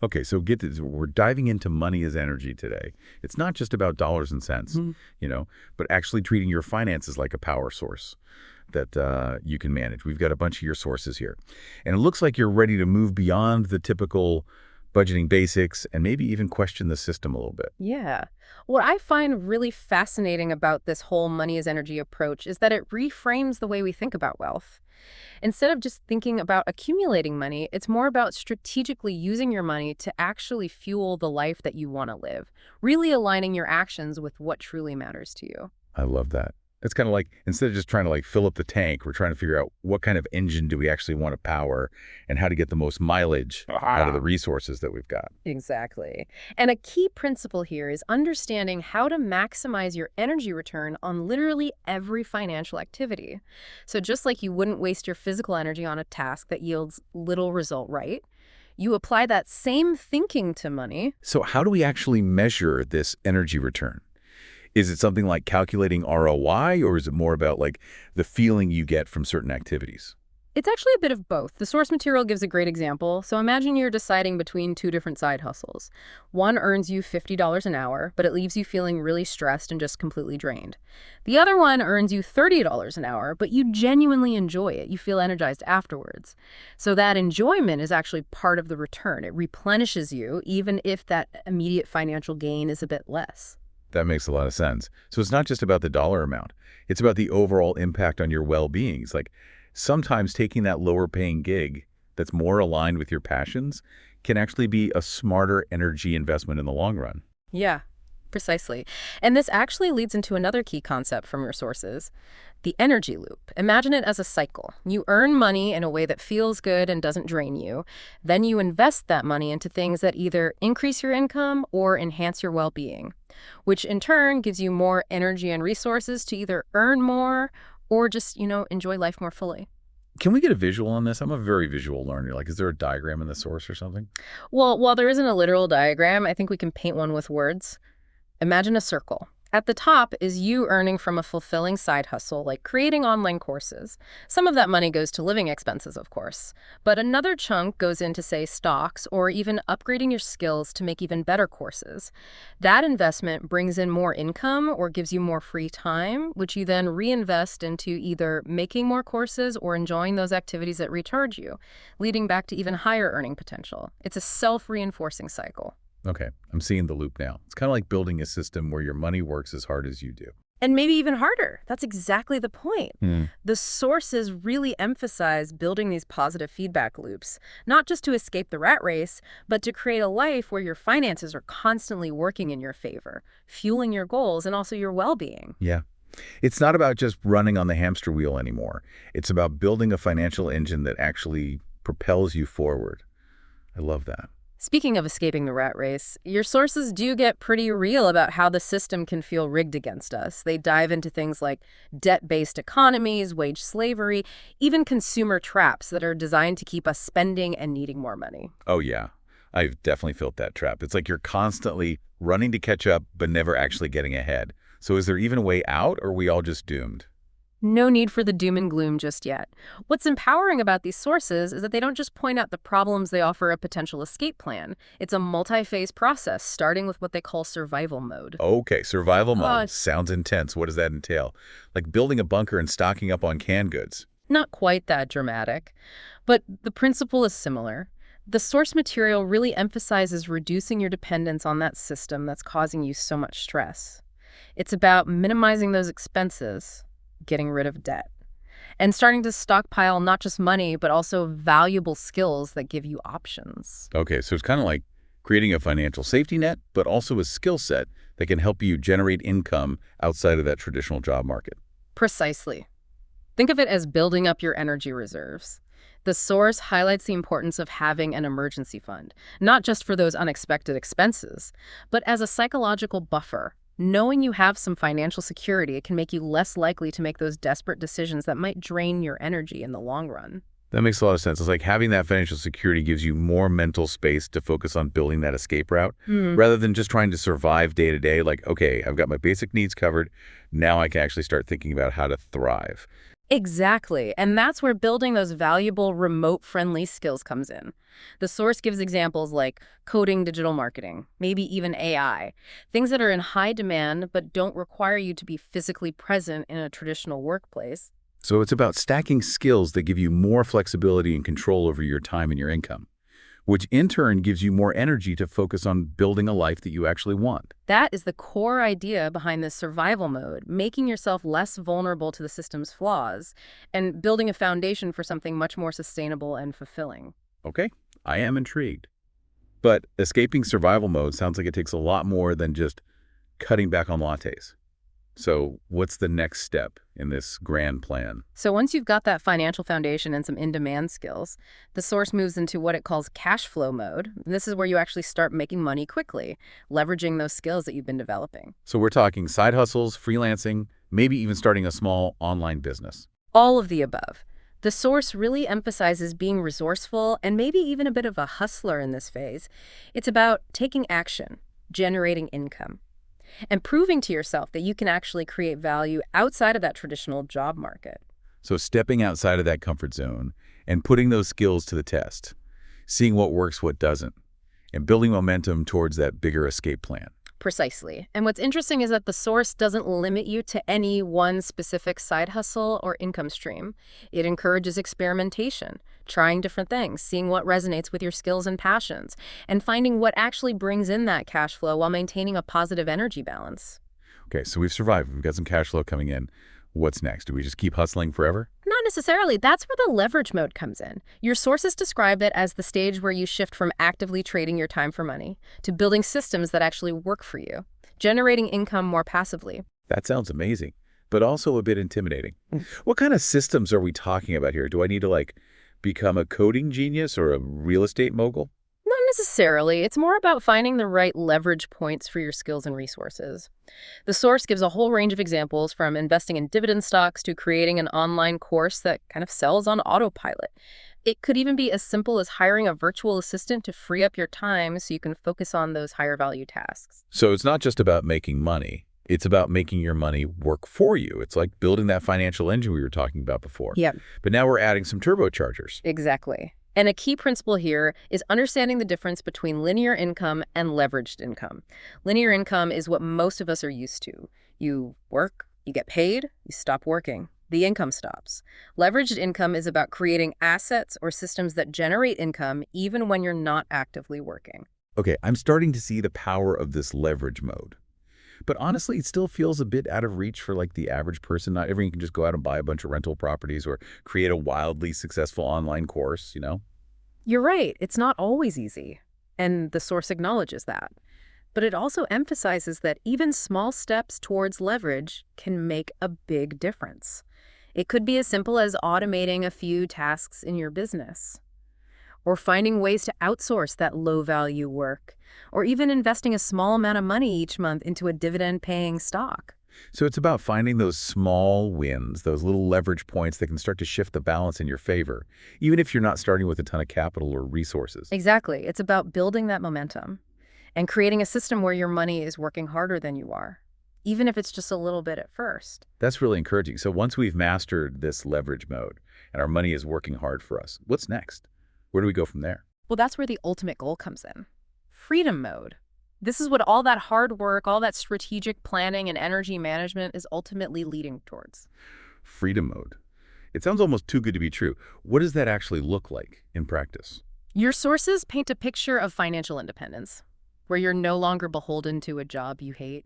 Okay, so get this. We're diving into money as energy today. It's not just about dollars and cents, Mhm. but actually treating your finances like a power source that you can manage. We've got a bunch of your sources here. And it looks like you're ready to move beyond the typical budgeting basics and maybe even question the system a little bit. Yeah. What I find really fascinating about this whole money as energy approach is that it reframes the way we think about wealth. Instead of just thinking about accumulating money, it's more about strategically using your money to actually fuel the life that you want to live, really aligning your actions with what truly matters to you. I love that. It's kind of like instead of just trying to fill up the tank, we're trying to figure out what kind of engine do we actually want to power and how to get the most mileage out of the Aha. resources that we've got. Exactly. And a key principle here is understanding how to maximize your energy return on literally every financial activity. So just like you wouldn't waste your physical energy on a task that yields little result, right? You apply that same thinking to money. So how do we actually measure this energy return? Is it something like calculating ROI, or is it more about the feeling you get from certain activities? It's actually a bit of both. The source material gives a great example. So imagine you're deciding between two different side hustles. One earns you $50 an hour, but it leaves you feeling really stressed and just completely drained. The other one earns you $30 an hour, but you genuinely enjoy it. You feel energized afterwards. So that enjoyment is actually part of the return. It replenishes you, even if that immediate financial gain is a bit less. That makes a lot of sense. So it's not just about the dollar amount. It's about the overall impact on your well-being. It's like sometimes taking that lower paying gig that's more aligned with your passions can actually be a smarter energy investment in the long run. Yeah, precisely. And this actually leads into another key concept from your sources, the energy loop. Imagine it as a cycle. You earn money in a way that feels good and doesn't drain you. Then you invest that money into things that either increase your income or enhance your well-being, which in turn gives you more energy and resources to either earn more or just, enjoy life more fully. Can we get a visual on this? I'm a very visual learner. Is there a diagram in the source or something? Well, while there isn't a literal diagram, I think we can paint one with words. Imagine a circle. At the top is you earning from a fulfilling side hustle, like creating online courses. Some of that money goes to living expenses, of course. But another chunk goes into, say, stocks or even upgrading your skills to make even better courses. That investment brings in more income or gives you more free time, which you then reinvest into either making more courses or enjoying those activities that recharge you, leading back to even higher earning potential. It's a self-reinforcing cycle. Okay, I'm seeing the loop now. It's kind of like building a system where your money works as hard as you do. And maybe even harder. That's exactly the point. Hmm. The sources really emphasize building these positive feedback loops, not just to escape the rat race, but to create a life where your finances are constantly working in your favor, fueling your goals and also your well-being. Yeah. It's not about just running on the hamster wheel anymore. It's about building a financial engine that actually propels you forward. I love that. Speaking of escaping the rat race, your sources do get pretty real about how the system can feel rigged against us. They dive into things like debt-based economies, wage slavery, even consumer traps that are designed to keep us spending and needing more money. Oh, yeah. I've definitely felt that trap. It's like you're constantly running to catch up, but never actually getting ahead. So is there even a way out, or are we all just doomed? No need for the doom and gloom just yet. What's empowering about these sources is that they don't just point out the problems, they offer a potential escape plan. It's a multi-phase process, starting with what they call survival mode. Okay, survival Uh, mode. Sounds intense. What does that entail? Like building a bunker and stocking up on canned goods. Not quite that dramatic, but the principle is similar. The source material really emphasizes reducing your dependence on that system that's causing you so much stress. It's about minimizing those expenses, getting rid of debt, and starting to stockpile not just money, but also valuable skills that give you options. Okay, so it's kind of like creating a financial safety net, but also a skill set that can help you generate income outside of that traditional job market. Precisely. Think of it as building up your energy reserves. The source highlights the importance of having an emergency fund, not just for those unexpected expenses, but as a psychological buffer. Knowing you have some financial security, it can make you less likely to make those desperate decisions that might drain your energy in the long run. That makes a lot of sense. It's like having that financial security gives you more mental space to focus on building that escape route rather than just trying to survive day to day. Like, okay, I've got my basic needs covered. Now I can actually start thinking about how to thrive. Exactly. And that's where building those valuable remote-friendly skills comes in. The source gives examples like coding, digital marketing, maybe even AI, things that are in high demand but don't require you to be physically present in a traditional workplace. So it's about stacking skills that give you more flexibility and control over your time and your income, which in turn gives you more energy to focus on building a life that you actually want. That is the core idea behind this survival mode, making yourself less vulnerable to the system's flaws and building a foundation for something much more sustainable and fulfilling. Okay, I am intrigued. But escaping survival mode sounds like it takes a lot more than just cutting back on lattes. So what's the next step in this grand plan? So once you've got that financial foundation and some in-demand skills, the source moves into what it calls cash flow mode. This is where you actually start making money quickly, leveraging those skills that you've been developing. So we're talking side hustles, freelancing, maybe even starting a small online business. All of the above. The source really emphasizes being resourceful and maybe even a bit of a hustler in this phase. It's about taking action, generating income, and proving to yourself that you can actually create value outside of that traditional job market. So stepping outside of that comfort zone and putting those skills to the test, seeing what works, what doesn't, and building momentum towards that bigger escape plan. Precisely. And what's interesting is that the source doesn't limit you to any one specific side hustle or income stream. It encourages experimentation, trying different things, seeing what resonates with your skills and passions, and finding what actually brings in that cash flow while maintaining a positive energy balance. Okay, so we've survived. We've got some cash flow coming in. What's next? Do we just keep hustling forever? Not necessarily. That's where the leverage mode comes in. Your sources describe it as the stage where you shift from actively trading your time for money to building systems that actually work for you, generating income more passively. That sounds amazing, but also a bit intimidating. What kind of systems are we talking about here? Do I need to, become a coding genius or a real estate mogul? Not necessarily. It's more about finding the right leverage points for your skills and resources. The source gives a whole range of examples from investing in dividend stocks to creating an online course that kind of sells on autopilot. It could even be as simple as hiring a virtual assistant to free up your time so you can focus on those higher value tasks. So it's not just about making money. It's about making your money work for you. It's like building that financial engine we were talking about before. Yeah, But now we're adding some turbochargers. exactly. And a key principle here is understanding the difference between linear income and leveraged income. Linear income is what most of us are used to. You work, you get paid, you stop working. The income stops. Leveraged income is about creating assets or systems that generate income even when you're not actively working. Okay, I'm starting to see the power of this leverage mode. But honestly, it still feels a bit out of reach for the average person. Not everyone can just go out and buy a bunch of rental properties or create a wildly successful online course. You're right, it's not always easy, and the source acknowledges that. But it also emphasizes that even small steps towards leverage can make a big difference. It could be as simple as automating a few tasks in your business, or finding ways to outsource that low-value work, or even investing a small amount of money each month into a dividend-paying stock. So it's about finding those small wins, those little leverage points that can start to shift the balance in your favor, even if you're not starting with a ton of capital or resources. Exactly. It's about building that momentum and creating a system where your money is working harder than you are, even if it's just a little bit at first. That's really encouraging. So once we've mastered this leverage mode and our money is working hard for us, what's next? Where do we go from there? Well, that's where the ultimate goal comes in. Freedom mode. This is what all that hard work, all that strategic planning and energy management is ultimately leading towards. Freedom mode. It sounds almost too good to be true. What does that actually look like in practice? Your sources paint a picture of financial independence, where you're no longer beholden to a job you hate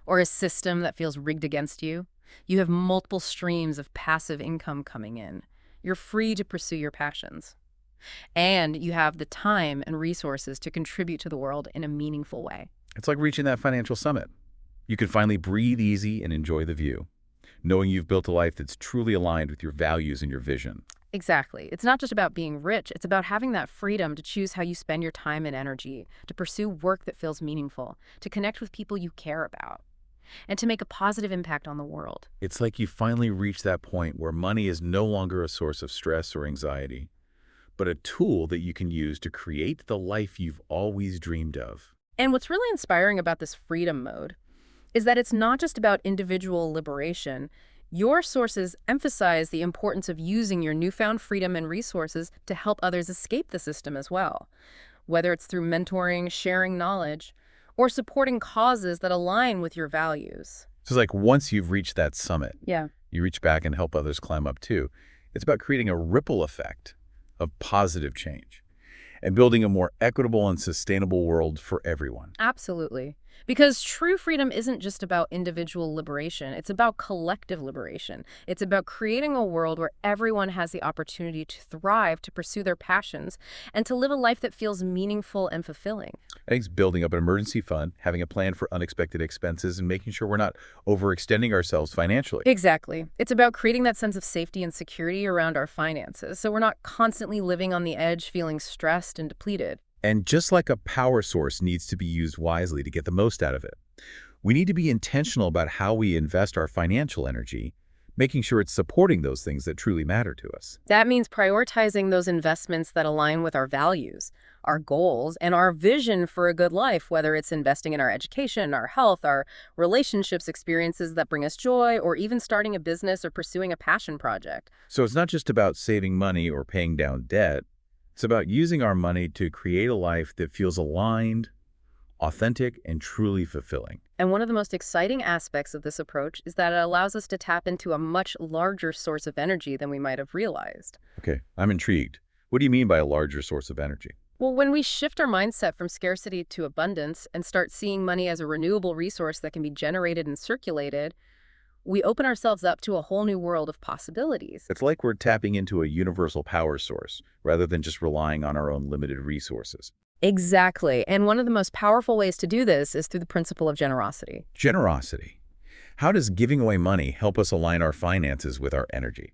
or a system that feels rigged against you. You have multiple streams of passive income coming in. You're free to pursue your passions. And you have the time and resources to contribute to the world in a meaningful way. It's like reaching that financial summit. You can finally breathe easy and enjoy the view, knowing you've built a life that's truly aligned with your values and your vision. Exactly. It's not just about being rich. It's about having that freedom to choose how you spend your time and energy, to pursue work that feels meaningful, to connect with people you care about, and to make a positive impact on the world. It's like you finally reached that point where money is no longer a source of stress or anxiety, but a tool that you can use to create the life you've always dreamed of. And what's really inspiring about this freedom mode is that it's not just about individual liberation. Your sources emphasize the importance of using your newfound freedom and resources to help others escape the system as well, whether it's through mentoring, sharing knowledge, or supporting causes that align with your values. So it's like once you've reached that summit, Yeah. you reach back and help others climb up too. It's about creating a ripple effect of positive change and building a more equitable and sustainable world for everyone. Absolutely. Because true freedom isn't just about individual liberation, it's about collective liberation. It's about creating a world where everyone has the opportunity to thrive, to pursue their passions, and to live a life that feels meaningful and fulfilling. I think it's building up an emergency fund, having a plan for unexpected expenses, and making sure we're not overextending ourselves financially. Exactly. It's about creating that sense of safety and security around our finances, so we're not constantly living on the edge, feeling stressed and depleted. And just like a power source needs to be used wisely to get the most out of it, we need to be intentional about how we invest our financial energy, making sure it's supporting those things that truly matter to us. That means prioritizing those investments that align with our values, our goals, and our vision for a good life, whether it's investing in our education, our health, our relationships, experiences that bring us joy, or even starting a business or pursuing a passion project. So it's not just about saving money or paying down debt. It's about using our money to create a life that feels aligned, authentic, and truly fulfilling. And one of the most exciting aspects of this approach is that it allows us to tap into a much larger source of energy than we might have realized. Okay, I'm intrigued. What do you mean by a larger source of energy? Well, when we shift our mindset from scarcity to abundance and start seeing money as a renewable resource that can be generated and circulated, we open ourselves up to a whole new world of possibilities. It's like we're tapping into a universal power source rather than just relying on our own limited resources. Exactly. And one of the most powerful ways to do this is through the principle of generosity. Generosity. How does giving away money help us align our finances with our energy?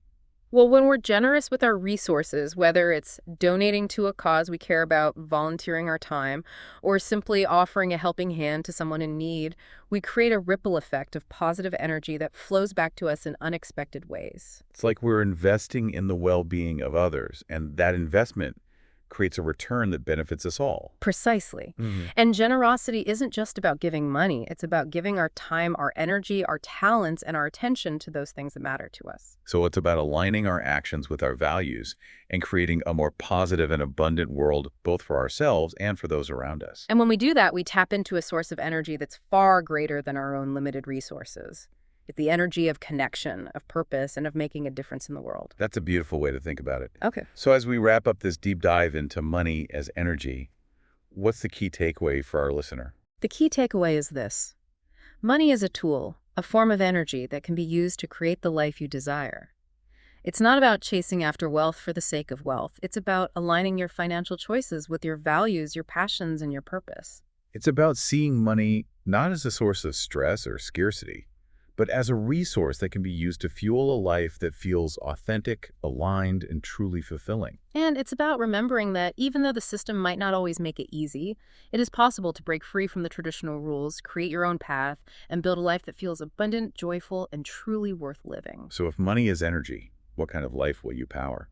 Well, when we're generous with our resources, whether it's donating to a cause we care about, volunteering our time, or simply offering a helping hand to someone in need, we create a ripple effect of positive energy that flows back to us in unexpected ways. It's like we're investing in the well-being of others, and that investment creates a return that benefits us all. Precisely. hmm And generosity isn't just about giving money. It's about giving our time, our energy, our talents, and our attention to those things that matter to us. So it's about aligning our actions with our values and creating a more positive and abundant world, both for ourselves and for those around us. And when we do that, we tap into a source of energy that's far greater than our own limited resources. It's the energy of connection, of purpose, and of making a difference in the world. That's a beautiful way to think about it. Okay. So as we wrap up this deep dive into money as energy, what's the key takeaway for our listener? The key takeaway is this. Money is a tool, a form of energy that can be used to create the life you desire. It's not about chasing after wealth for the sake of wealth. It's about aligning your financial choices with your values, your passions, and your purpose. It's about seeing money not as a source of stress or scarcity, but as a resource that can be used to fuel a life that feels authentic, aligned, and truly fulfilling. And it's about remembering that even though the system might not always make it easy, it is possible to break free from the traditional rules, create your own path, and build a life that feels abundant, joyful, and truly worth living. So if money is energy, what kind of life will you power?